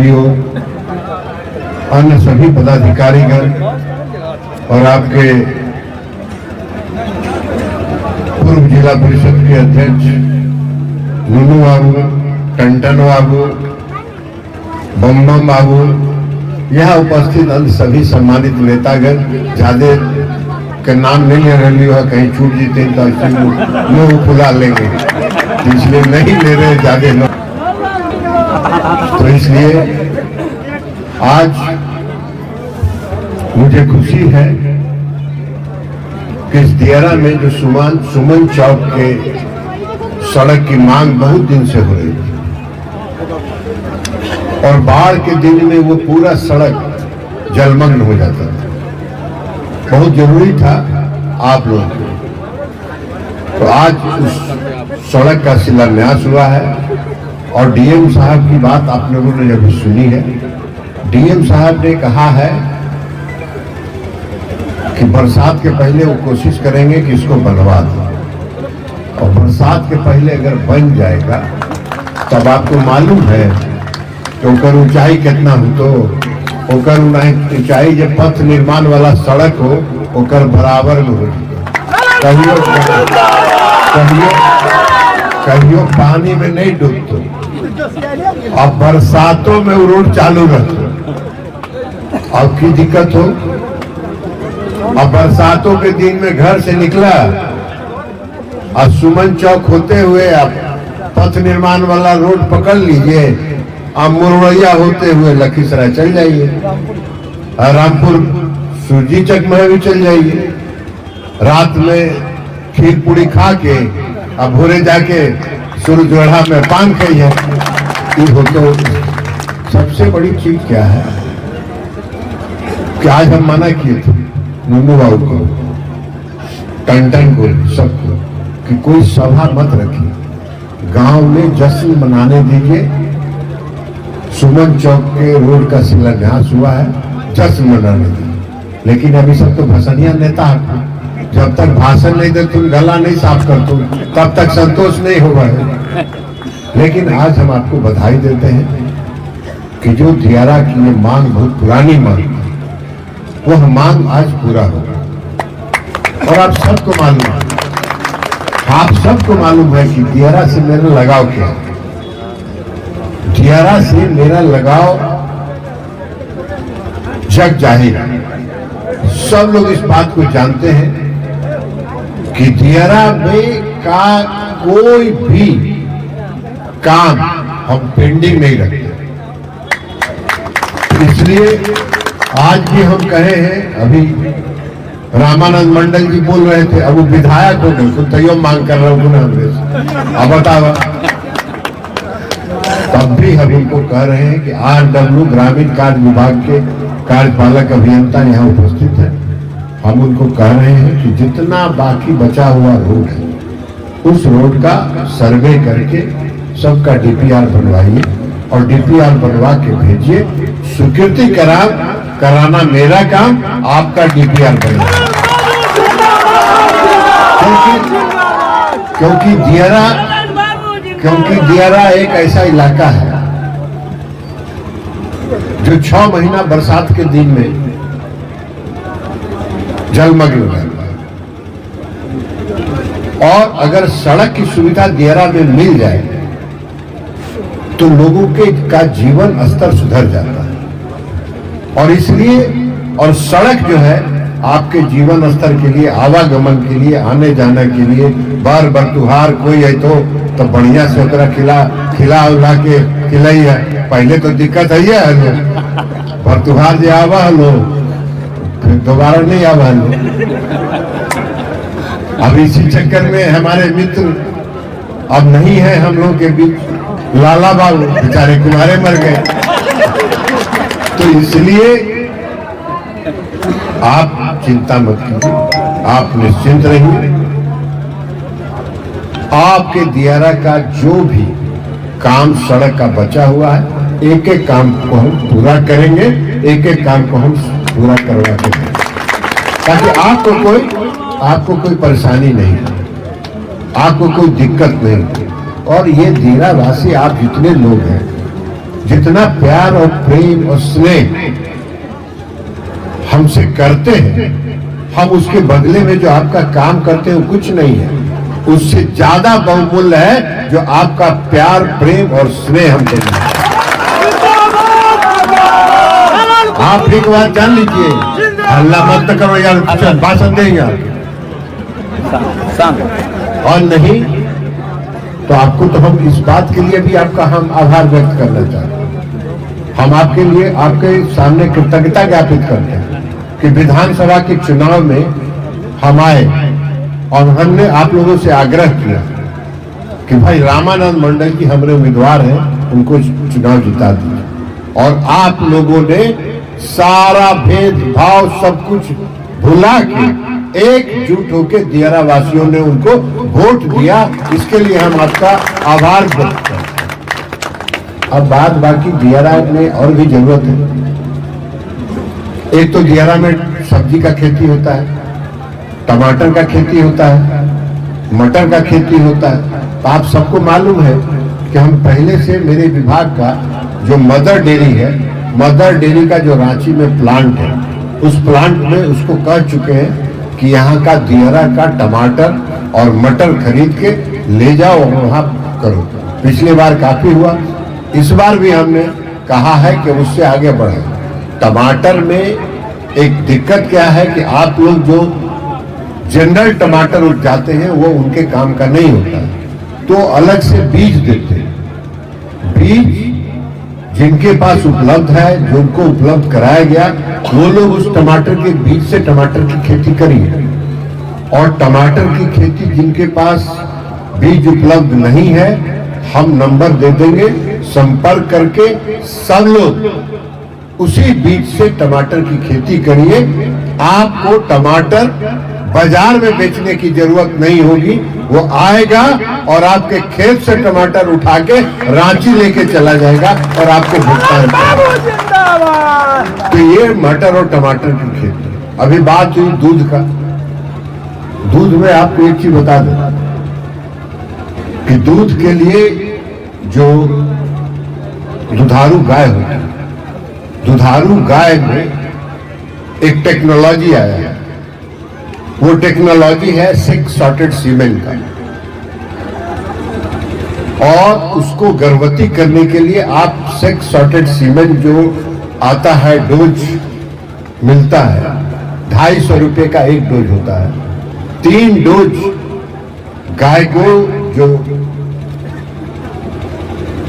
कर्मचारियों, अन्य सभी पदाधिकारीगण और आपके पूर्व जिला परिषद के अध्यक्ष नूनू बाबू, टंटन बाबू, बम बाबू, यहाँ उपस्थित अन्य सभी सम्मानित नेतागण, ज्यादा का नाम नहीं ले रही हो, कहीं छूट जीते तो मुंह फुला लेंगे, इसलिए नहीं ले रहे ज्यादा लोग। तो इसलिए आज मुझे खुशी है कि इस दियारा में जो सुमन चौक के सड़क की मांग बहुत दिन से हो रही थी और बाढ़ के दिन में वो पूरा सड़क जलमग्न हो जाता था। बहुत जरूरी था आप लोग को। तो आज उस सड़क का शिलान्यास हुआ है और डीएम साहब की बात आप लोगों ने जब सुनी है, डीएम साहब ने कहा है कि बरसात के पहले वो कोशिश करेंगे कि इसको बनवा दें और बरसात के पहले अगर बन जाएगा तब आपको मालूम है कि ओकर ऊंचाई कितना हो, तो ओकर ऊंचाई जब पथ निर्माण वाला सड़क हो ओकर बराबर में हो। कहियो पानी में नहीं डूबतो, अब बरसातों में वो रोड चालू रहते। अब की दिक्कत हो, अब बरसातों के दिन में घर से निकला और सुमन चौक होते हुए आप पथ निर्माण वाला रोड पकड़ लीजिए, आप मुरैया होते हुए लखीसराय चल जाइए, रामपुर सूजी चक में भी चल जाइए, रात में खीर पूरी खा के अब भोरे जाके सूरजोड़ा में पान खाइए। हो तो सबसे बड़ी चीज क्या है कि आज हम मना किए थे नूनू बाबू को, टंटन को, सबको कि कोई सभा मत रखिए, गांव में जश्न मनाने दीजिए। सुमन चौक के रोड का शिलान्यास हुआ है, जश्न मनाने दीजिए। लेकिन अभी सब तो भसनिया नेता है, जब तक भाषण नहीं दे तुम गला नहीं साफ कर तुम, तब तक संतोष नहीं होगा है। लेकिन आज हम आपको बधाई देते हैं कि जो दियारा की ये मांग बहुत पुरानी मांग, वह मांग आज पूरा होगा। और आप सबको मालूम है कि दियारा से मेरा लगाव क्या है। दियारा से मेरा लगाव जग जाहिर है, सब लोग इस बात को जानते हैं कि दियारा में का कोई भी काम हम पेंडिंग नहीं रखते। इसलिए आज भी हम कहे हैं, अभी रामानंद मंडल जी बोल रहे थे, अब वो विधायक हो गए, तो तैयो मांग कर रहा हूं ना हमरे से, अब बतावा। तब भी हम इनको कह रहे हैं कि आरडब्ल्यू ग्रामीण कार्य विभाग के कार्यपालक अभियंता यहाँ उपस्थित है, हम उनको कह रहे हैं कि जितना बाकी बचा हुआ रोड है उस रोड का सर्वे करके सबका डीपीआर बनवाइए और डीपीआर बनवा के भेजिए। स्वीकृति कराना मेरा काम, आपका डीपीआर बनेगा। क्योंकि दियारा एक ऐसा इलाका है जो 6 महीना बरसात के दिन में जलमग्न रहता है और अगर सड़क की सुविधा दियारा में मिल जाए तो लोगों का जीवन स्तर सुधर जाता है। और इसलिए और सड़क जो है आपके जीवन स्तर के लिए, आवागमन के लिए, आने जाने के लिए, बार बरतुहार कोई है तो बढ़िया से ओकरा खिला उला के खिलाई है। पहले तो दिक्कत है ये बरतुहार जो आवा हलो फिर दोबारा नहीं आवा हलो। अब इसी चक्कर में हमारे मित्र अब नहीं है हम लोग के बीच, लाला बाबू बेचारे कुमारे मर गए। तो इसलिए आप चिंता मत कीजिए, आप निश्चिंत रहिए। आपके दियारा का जो भी काम सड़क का बचा हुआ है, एक एक काम को हम पूरा करेंगे, एक एक काम को हम पूरा करवा के देंगे, ताकि आपको कोई परेशानी नहीं, आपको कोई दिक्कत नहीं। और ये दियारा वासी आप जितने लोग हैं, जितना प्यार और प्रेम और स्नेह हमसे करते हैं, हम उसके बदले में जो आपका काम करते हैं वो कुछ नहीं है, उससे ज्यादा बहुमूल्य है जो आपका प्यार प्रेम और स्नेह हम देते हैं। आप एक बात जान लीजिए, हल्ला मत करो यार, भाषण देंगे आप, और नहीं तो आपको तो हम इस बात के लिए भी आपका हम आभार व्यक्त करना चाहते हैं। हम आपके लिए आपके सामने कृतज्ञता ज्ञापित करते हैं कि विधानसभा के चुनाव में हम आए और हमने आप लोगों से आग्रह किया कि भाई रामानंद मंडल जी हमारे उम्मीदवार हैं, उनको चुनाव जिता दीजिए। और आप लोगों ने सारा भेदभाव सब कुछ भुला के एकजुट होकर दियारा वासियों ने उनको वोट दिया, इसके लिए हम आपका आभार व्यक्त करते हैं। अब बात बाकी दियारा में और भी जरूरत है। एक तो दियारा में सब्जी का खेती होता है, टमाटर का खेती होता है, मटर का खेती होता है। तो आप सबको मालूम है कि हम पहले से मेरे विभाग का जो मदर डेयरी है, मदर डेयरी का जो रांची में प्लांट है, उस प्लांट में उसको कह चुके हैं कि यहाँ का दियारा का टमाटर और मटर खरीद के ले जाओ और वहां करो। पिछली बार काफी हुआ, इस बार भी हमने कहा है कि उससे आगे बढ़े। टमाटर में एक दिक्कत क्या है कि आप लोग जो जनरल टमाटर उपजाते हैं वो उनके काम का नहीं होता है, तो अलग से बीज देते हैं। बीज जिनके पास उपलब्ध है, जो उनको उपलब्ध कराया गया, वो लोग उस टमाटर के बीज से टमाटर की खेती करिए। और टमाटर की खेती जिनके पास बीज उपलब्ध नहीं है, हम नंबर दे देंगे, संपर्क करके सब लोग उसी बीज से टमाटर की खेती करिए। आपको टमाटर बाजार में बेचने की जरूरत नहीं होगी, वो आएगा और आपके खेत से टमाटर उठा के रांची लेके चला जाएगा और आपको भुगतान करेगा। तो ये मटर और टमाटर की खेती। अभी बात हुई दूध का। दूध में आपको एक चीज बता दें कि दूध के लिए जो दुधारू गाय होती है, दुधारू गाय में एक टेक्नोलॉजी आया है। वो टेक्नोलॉजी है 6 सॉर्टेड सीमेन का, और उसको गर्भवती करने के लिए आप 6 सॉर्टेड सीमेन जो आता है, डोज मिलता है, 250 रुपए का एक डोज होता है। 3 डोज गाय को जो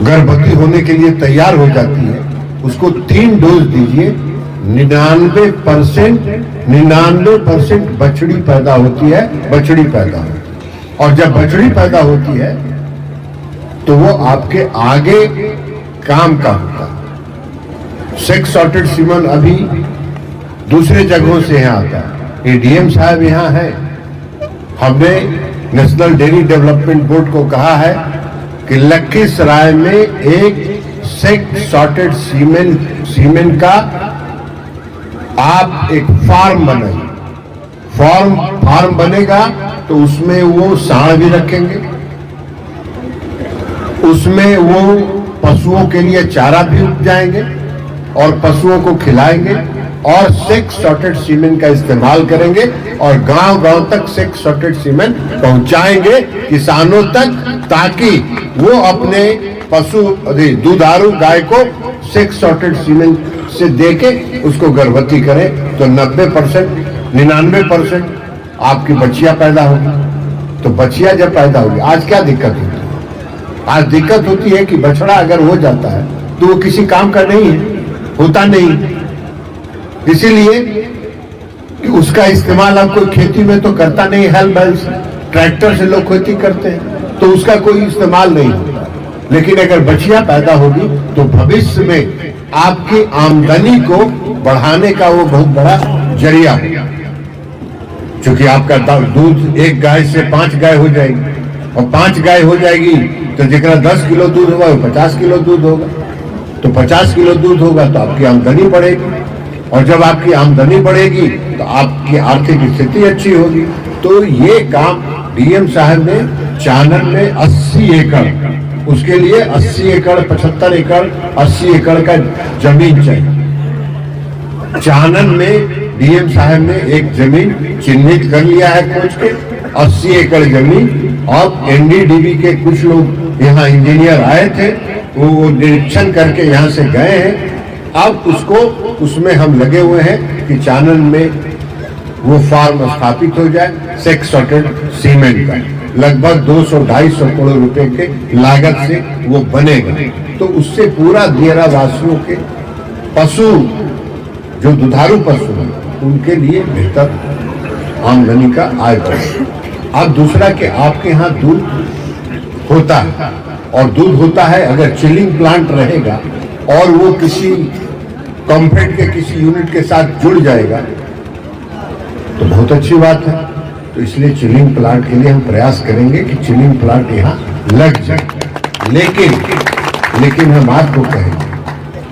गर्भवती होने के लिए तैयार हो जाती है, उसको 3 डोज दीजिए। 99% बछड़ी पैदा होती है, बछड़ी पैदा होती है। और जब बछड़ी पैदा होती है तो वो आपके आगे काम का होता है। 6 सॉर्टेड सीमन अभी दूसरे जगहों से यहाँ आता है। एडीएम साहब यहाँ है। हमने नेशनल डेयरी डेवलपमेंट बोर्ड को कहा है कि लखीसराय में एक 6 सॉर्टेड सीमेन का आप एक फार्म बनाइए। फार्म बनेगा तो उसमें वो सांड भी रखेंगे, उसमें वो पशुओं के लिए चारा भी उपजाएंगे और पशुओं को खिलाएंगे, और 6 सॉर्टेड सीमेंट का इस्तेमाल करेंगे और गांव-गांव तक 6 सॉर्टेड सीमेंट पहुंचाएंगे किसानों तक, ताकि वो अपने पशु दुधारू गाय को 6 सॉर्टेड सीमेंट से देके उसको गर्भवती करें। तो 90% 99% आपकी बच्चियां पैदा होगी। तो बच्चियां जब पैदा होगी, आज क्या दिक्कत होती है? आज दिक्कत होती है कि बछड़ा अगर हो जाता है तो वो किसी काम का नहीं है, होता नहीं। इसीलिए कि उसका इस्तेमाल अब कोई खेती में तो करता नहीं, हल बैल से, ट्रैक्टर से लोग खेती करते हैं, तो उसका कोई इस्तेमाल नहीं होता। लेकिन अगर बच्चियां पैदा होगी तो भविष्य में आपकी आमदनी को बढ़ाने का वो बहुत बड़ा जरिया होगा। क्योंकि आपका दूध एक गाय से 5 गाय हो जाएगी, और 5 गाय हो जाएगी तो जितना 10 किलो दूध होगा वो 50 किलो दूध होगा। तो 50 किलो दूध होगा तो आपकी आमदनी बढ़ेगी, और जब आपकी आमदनी बढ़ेगी तो आपकी आर्थिक स्थिति अच्छी होगी। तो ये काम डीएम साहब ने चानन में 80 एकड़ उसके लिए 80 एकड़ 75 एकड़ 80 एकड़ का जमीन चाहिए। चानन में डीएम साहब ने एक जमीन चिन्हित कर लिया है खोज के, 80 एकड़ जमीन। और एनडीडीबी के कुछ लोग यहाँ इंजीनियर आए थे, वो निरीक्षण करके यहाँ से गए हैं। अब उसमें हम लगे हुए हैं कि चानन में वो फार्म स्थापित हो जाए सेक्स सॉर्टेड सीमेंट का, लगभग 200-250 करोड़ रुपए के लागत से वो बनेगा। तो उससे पूरा दियरा वासियों के पशु जो दुधारू पशु हैं उनके लिए बेहतर आमदनी का आय बढ़े। अब दूसरा कि आपके यहाँ दूध होता है, और दूध होता है अगर चिलिंग प्लांट रहेगा और वो किसी कॉम्फेड के किसी यूनिट के साथ जुड़ जाएगा तो बहुत अच्छी बात है। तो इसलिए चिलिंग प्लांट के लिए हम प्रयास करेंगे कि चिलिंग प्लांट यहाँ लग जाए। लेकिन हम आपको कहेंगे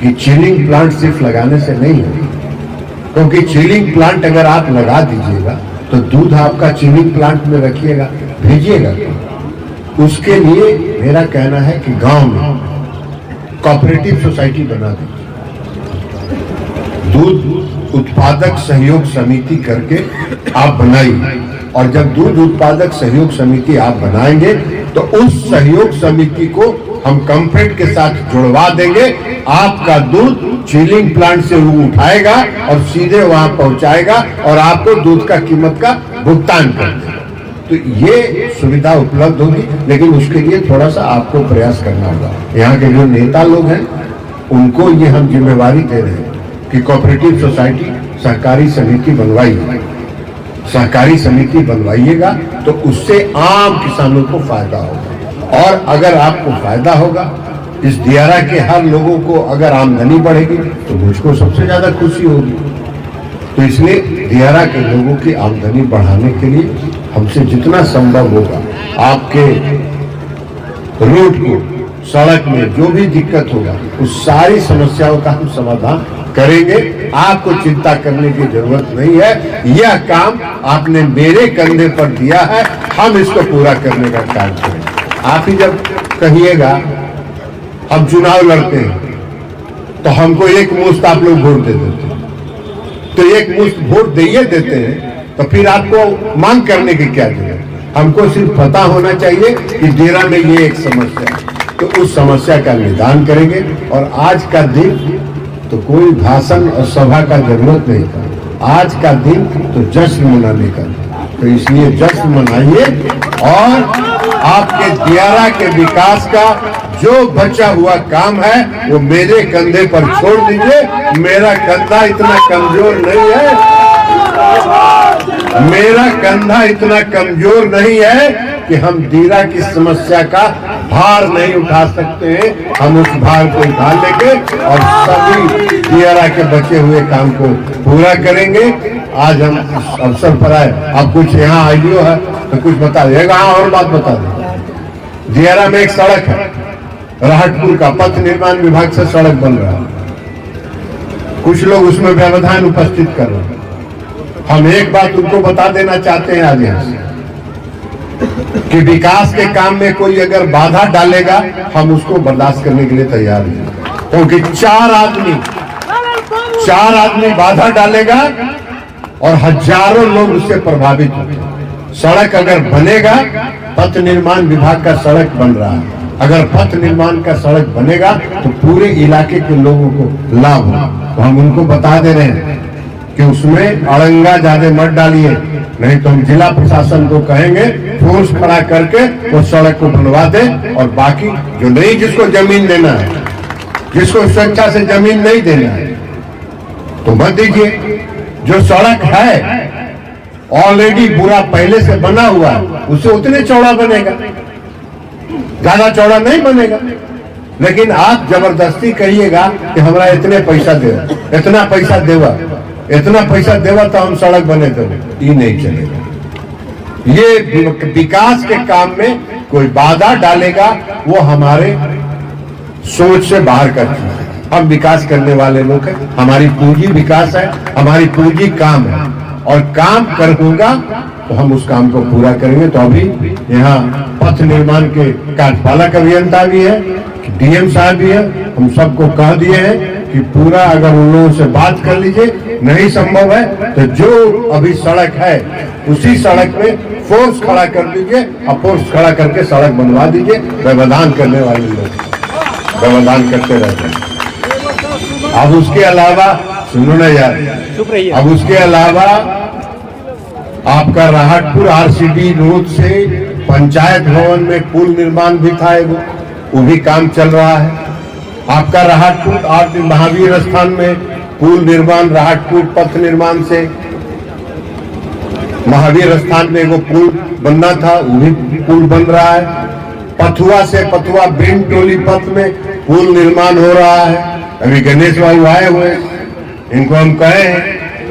कि चिलिंग प्लांट सिर्फ लगाने से नहीं होगा, क्योंकि चिलिंग प्लांट अगर आप लगा दीजिएगा तो दूध आपका चिलिंग प्लांट में रखिएगा, भेजिएगा। उसके लिए मेरा कहना है कि गांव में कोऑपरेटिव सोसाइटी बना दीजिए, दूध उत्पादक सहयोग समिति करके आप बनाइए। और जब दूध उत्पादक सहयोग समिति आप बनाएंगे तो उस सहयोग समिति को हम कॉम्फेड के साथ जुड़वा देंगे। आपका दूध चिलिंग प्लांट से वो उठाएगा और सीधे वहां पहुंचाएगा और आपको दूध का कीमत का भुगतान कर देगा। तो ये सुविधा उपलब्ध होगी, लेकिन उसके लिए थोड़ा सा आपको प्रयास करना होगा। यहाँ के जो नेता लोग हैं उनको ये हम जिम्मेवारी दे रहे हैं कि कोऑपरेटिव सोसाइटी सहकारी समिति बनवाइए, सहकारी समिति बनवाइएगा तो उससे आम किसानों को फायदा होगा। और अगर आपको फायदा होगा, इस दियारा के हर लोगों को अगर आमदनी बढ़ेगी तो मुझको सबसे ज्यादा खुशी होगी। तो इसलिए दियारा के लोगों की आमदनी बढ़ाने के लिए हमसे जितना संभव होगा आपके रोड को, सड़क में जो भी दिक्कत होगा उस सारी समस्याओं का हम समाधान करेंगे। आपको चिंता करने की जरूरत नहीं है। यह काम आपने मेरे कंधे पर दिया है, हम इसको पूरा करने का काम करेंगे। आप ही जब कहिएगा हम चुनाव लड़ते हैं तो हमको एक मुश्त आप लोग वोट दे देते हैं, तो एक मुश्त वोट दिए देते हैं तो फिर आपको मांग करने की क्या जरूरत। हमको सिर्फ पता होना चाहिए कि डेरा में ये एक समस्या है, तो उस समस्या का निदान करेंगे। और आज का दिन तो कोई भाषण और सभा का जरूरत नहीं था, आज का दिन तो जश्न मनाने का। तो इसलिए जश्न मनाइए और आपके दियारा के विकास का जो बचा हुआ काम है वो मेरे कंधे पर छोड़ दीजिए। मेरा कंधा इतना कमजोर नहीं है, मेरा कंधा इतना कमजोर नहीं है कि हम दियारा की समस्या का भार नहीं उठा सकते हैं। हम उस भार को उठा लेंगे और सभी दियारा के बचे हुए काम को पूरा करेंगे। आज हम इस अवसर पर आए, अब कुछ यहाँ आइडियो है तो कुछ बता देगा। हाँ, और बात बता दें, दियारा में एक सड़क है राहटपुर का, पथ निर्माण विभाग से सड़क बन रहा है, कुछ लोग उसमें व्यवधान उपस्थित कर रहे हैं। हम एक बात उनको बता देना चाहते हैं आज यहाँ से कि विकास के काम में कोई अगर बाधा डालेगा हम उसको बर्दाश्त करने के लिए तैयार हैं, क्योंकि चार आदमी बाधा डालेगा और हजारों लोग उससे प्रभावित होंगे। सड़क अगर बनेगा, पथ निर्माण विभाग का सड़क बन रहा है, अगर पथ निर्माण का सड़क बनेगा तो पूरे इलाके के लोगों को लाभ होगा। तो हम उनको बता दे रहे हैं कि उसमें अड़ंगा ज्यादा मत डालिए, नहीं तो हम जिला प्रशासन को कहेंगे फोर्स खड़ा करके वो सड़क को बनवा दे। और बाकी जो नहीं, जिसको जमीन देना है, जिसको स्वेच्छा से जमीन नहीं देना है तो मत दीजिए। जो सड़क है ऑलरेडी पूरा पहले से बना हुआ है, उससे उतने चौड़ा बनेगा, ज्यादा चौड़ा नहीं बनेगा। लेकिन आप जबरदस्ती कहिएगा कि हमारा इतने पैसा देवा, इतना पैसा देवा, इतना पैसा देवा तो हम सड़क बने तो ये नहीं चलेगा। ये विकास के काम में कोई बाधा डालेगा वो हमारे सोच से बाहर का चीज है। हम विकास करने वाले लोग हैं, हमारी पूंजी विकास है, हमारी पूंजी काम है, और काम कर होगा तो हम उस काम को पूरा करेंगे। तो अभी यहाँ पथ निर्माण के कार्यपालक अभियंता भी है, डीएम साहब भी है। हम सबको कह दिए हैं कि पूरा अगर उन लोगों से बात कर लीजिए, नहीं संभव है तो जो अभी सड़क है उसी सड़क में फोर्स खड़ा कर दीजिए और फोर्स खड़ा करके सड़क बनवा दीजिए। व्यवधान करने वाले लोग व्यवधान करते रहते हैं। अब उसके अलावा सुनो ना यार, अब उसके अलावा आपका राहतपुर आरसीडी रोड से पंचायत भवन में पुल निर्माण भी था, वो भी काम चल रहा है। आपका राहतपुर महावीर स्थान में पुल निर्माण, राहतपुर पथ निर्माण से महावीर स्थान में वो पुल बनना था, वो भी पुल बन रहा है। पथुआ से पथुआ बिन टोली पथ में पुल निर्माण हो रहा है। अभी गणेश बाबू आए हुए, इनको हम कहे हैं,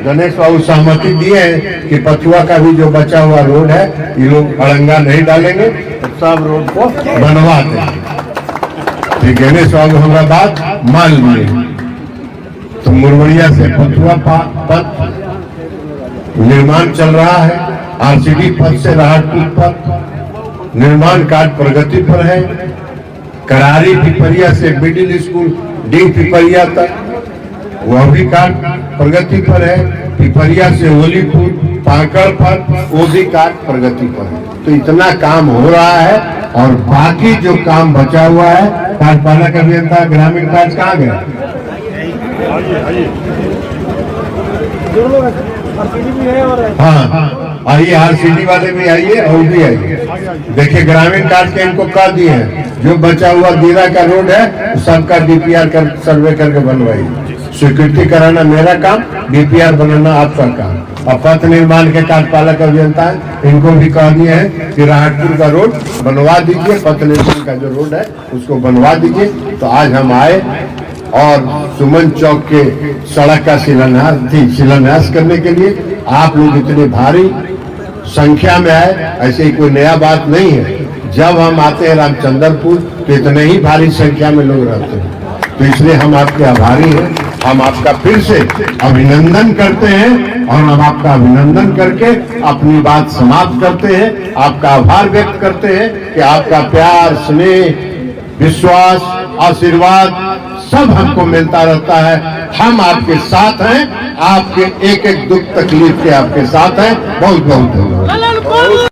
गणेश बाबू सहमति दिए हैं कि पथुआ का भी जो बचा हुआ रोड है ये लोग अड़ंगा नहीं डालेंगे, तो सब रोड को बनवा देंगे। गणेश बाबू हमारा बात मान लिए। तो मुरवड़िया से पथुआ पथ निर्माण चल रहा है। आरसीडी पथ से राहतपुर पथ निर्माण कार्य प्रगति पर है। करारी पिपरिया से मिडिल स्कूल डी पिपरिया तक वह भी कार्य प्रगति पर है। पिपरिया से होलीपुर पाकड़ पर वो भी कार्य प्रगति पर है। तो इतना काम हो रहा है और बाकी जो काम बचा हुआ है, कार्यपालक अभियंता ग्रामीण कार्य कहाँ गए? हाँ, आइए आरसीडी वाले भी आइए और भी आइए। देखिए ग्रामीण कार्य के इनको कर दिए हैं, जो बचा हुआ दीरा का रोड है सबका डीपीआर कर सर्वे करके बनवाइए। स्वीकृति कराना मेरा काम, डीपीआर बनाना आपका काम। और पथ निर्माण के कार्यपालक अभियंता है, इनको भी कह दिए हैं कि राहतपुर का रोड बनवा दीजिए, पथ निर्माण का जो रोड है उसको बनवा दीजिए। तो आज हम आए और सुमन चौक के सड़क का शिलान्यास करने के लिए। आप लोग इतने भारी संख्या में आए, ऐसे ही कोई नया बात नहीं है। जब हम आते हैं रामचंद्रपुर तो इतने ही भारी संख्या में लोग रहते हैं, तो इसलिए हम आपके आभारी हैं। हम आपका फिर से अभिनंदन करते हैं और हम आपका अभिनंदन करके अपनी बात समाप्त करते हैं। आपका आभार व्यक्त करते हैं कि आपका प्यार, स्नेह, विश्वास, आशीर्वाद सब हमको मिलता रहता है। हम आपके साथ हैं, आपके एक एक दुख तकलीफ के आपके साथ हैं। बहुत बहुत धन्यवाद।